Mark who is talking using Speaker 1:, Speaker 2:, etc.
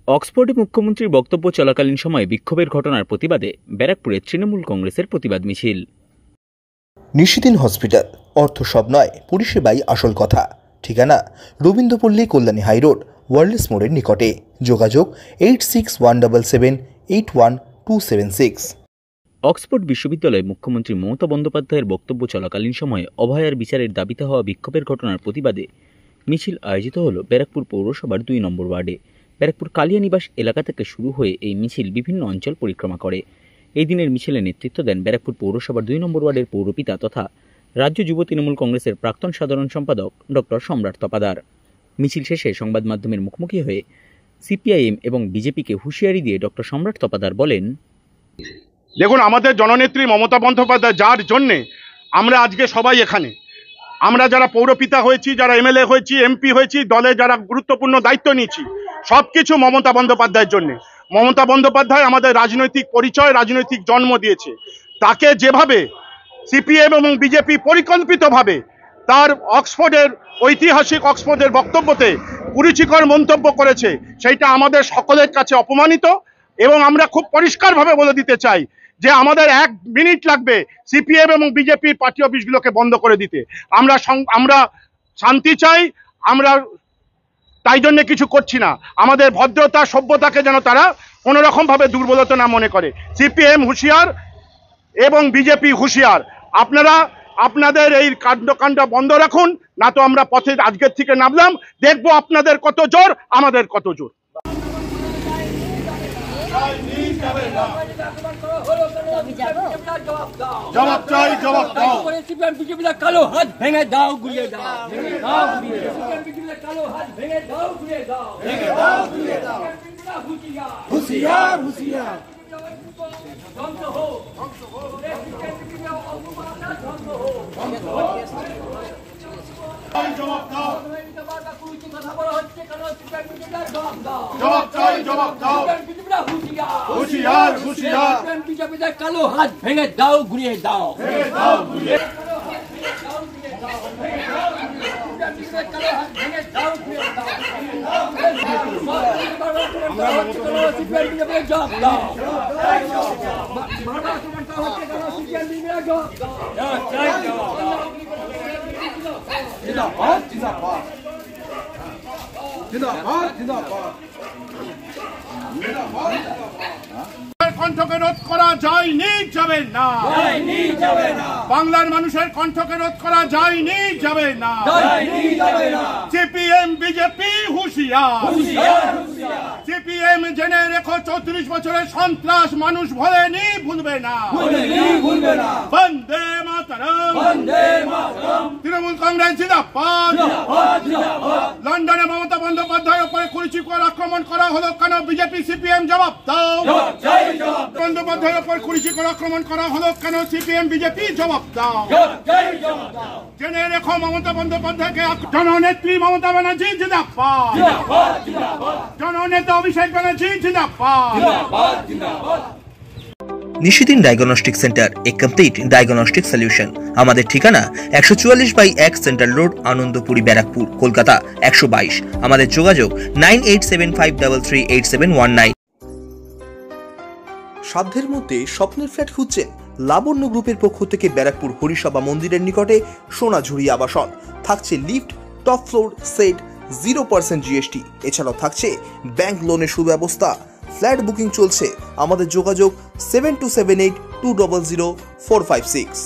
Speaker 1: অক্সফোর্ডে মুখ্যমন্ত্রীর বক্তব্য চলাকালীন সময়ে বিক্ষোভের ঘটনার প্রতিবাদে ব্যারাকপুরে তৃণমূল কংগ্রেসের প্রতিবাদ মিছিল।
Speaker 2: নিশিদিন হসপিটাল, অর্থ সব নয়, পরিষেবাই আসল কথা। ঠিকানা রবীন্দ্রপল্লী, কল্যাণী হাইরোড, ওয়ার্ল্ডস মোড়ের নিকটে। যোগাযোগ 8617781276।
Speaker 1: অক্সফোর্ড বিশ্ববিদ্যালয়ে মুখ্যমন্ত্রী মমতা বন্দ্যোপাধ্যায়ের বক্তব্য চলাকালীন সময়ে অভয়ার বিচারের দাবিতে হওয়া বিক্ষোভের ঘটনার প্রতিবাদে মিছিল আয়োজিত হল ব্যারাকপুর পৌরসভার 2 নম্বর ওয়ার্ডে। ব্যারাকপুর কালিয়ানিবাস এলাকা থেকে শুরু হয়ে এই মিছিল বিভিন্ন অঞ্চল পরিক্রমা করে। এই দিনের মিছিলে নেতৃত্ব দেন ব্যারাকপুর পৌরসভার 2 নম্বর ওয়ার্ডের পৌরপিতা তথা রাজ্য যুব তৃণমূল কংগ্রেসের প্রাক্তন সাধারণ সম্পাদক ডক্টর সম্রাট তপাদার। মিছিল শেষে সংবাদ মাধ্যমের মুখোমুখি হয়ে সিপিআইএম এবং বিজেপিকে হুঁশিয়ারি দিয়ে ডক্টর সম্রাট তপাদার বলেন,
Speaker 3: দেখুন, আমাদের জননেত্রী মমতা বন্দ্যোপাধ্যায় যার জন্যে আমরা আজকে সবাই এখানে, আমরা যারা পৌরপিতা হয়েছি, যারা এমএলএ হয়েছি, এমপি হয়েছি, দলে যারা গুরুত্বপূর্ণ দায়িত্ব নিয়েছি, সব কিছু মমতা বন্দ্যোপাধ্যায়ের জন্যে। মমতা বন্দ্যোপাধ্যায় আমাদের রাজনৈতিক পরিচয়, রাজনৈতিক জন্ম দিয়েছে। তাকে যেভাবে সিপিএম এবং বিজেপি পরিকল্পিতভাবে তার অক্সফোর্ডের ঐতিহাসিক অক্সফোর্ডের বক্তব্যতে কুরুচিকর মন্তব্য করেছে, সেইটা আমাদের সকলের কাছে অপমানিত। এবং আমরা খুব পরিষ্কারভাবে বলে দিতে চাই যে আমাদের 1 মিনিট লাগবে সিপিএম এবং বিজেপির পার্টি অফিসগুলোকে বন্ধ করে দিতে। আমরা শান্তি চাই, আমরা তাই জন্য কিছু করছি না। আমাদের ভদ্রতা সভ্যতাকে যেন তারা কোনো রকমভাবে দুর্বলতা না মনে করে। সিপিএম হুঁশিয়ার এবং বিজেপি হুঁশিয়ার, আপনারা আপনাদের এই কাণ্ড বন্ধ রাখুন, না তো আমরা পথে আজকের থেকে নামলাম, দেখবো আপনাদের কত জোর, আমাদের কত জোর। জবাব চাই, জবাব দাও।
Speaker 4: কালো হাত ভেঙে দাও, গুলিয়ে দাও। কালো হাত ভেঙে দাও, গুলিয়ে দাও। হুঁশিয়ার, হুঁশিয়ার।
Speaker 3: জবাব চাই, জবাব দাও। হুঁশিয়ার, হুঁশিয়ার।
Speaker 4: বিজেপিদের কালো হাত ভেঙে দাও, গুলিয়ে দাও।
Speaker 3: কণ্ঠকে রোধ করা যায়নি, যাবে না। বাংলার মানুষের কণ্ঠকে রোধ করা যায়নি, যাবে না। সিপিএম বিজেপি হুঁশিয়ার। সিপিএম জেনে রেখো, 34 বছরের সন্ত্রাস মানুষ ভোলেনি, ভুলবে না। বন্দে মাতরম। তৃণমূল কংগ্রেস জিন্দাবাদ। লন্ডনে মমতা বন্দ্যোপাধ্যায়ের উপরে কুরুচিকর আক্রমণ করা হলো কেন? বিজেপি সিপিএম জবাব দাও। বন্দ্যোপাধ্যায়ের উপর কুরুচিকর আক্রমণ করা হলো কেন? সিপিএম বিজেপি জবাব দাও। জেনে রেখো, মমতা বন্দ্যোপাধ্যায়কে জননেত্রী মমতা ব্যানার্জি জিন্দাবাদ। জননেতা অভিষেক ব্যানার্জি জিন্দাবাদ।
Speaker 2: নিশিদিন ডায়াগনস্টিক সেন্টার, এ কমপ্লিট ডায়াগনস্টিক সলিউশন। আমাদের ঠিকানা 144/1 সেন্ট্রাল রোড, আনন্দপুরি, ব্যারাকপুর, কলকাতা 122। আমাদের যোগাযোগ 9875338719। সাধ্যের মধ্যে স্বপ্নের ফ্ল্যাট খুঁজছেন? লাবণ্য গ্রুপের পক্ষ থেকে ব্যারাকপুর হরিসভা মন্দিরের নিকটে সোনাঝুরি আবাসন। থাকছে lift, top floor, set, 0% GST। এছাড়াও থাকছে ব্যাংক লোনের সুব্যবস্থা। ফ্ল্যাট বুকিং চলছে। আমাদের যোগাযোগ 7278200456।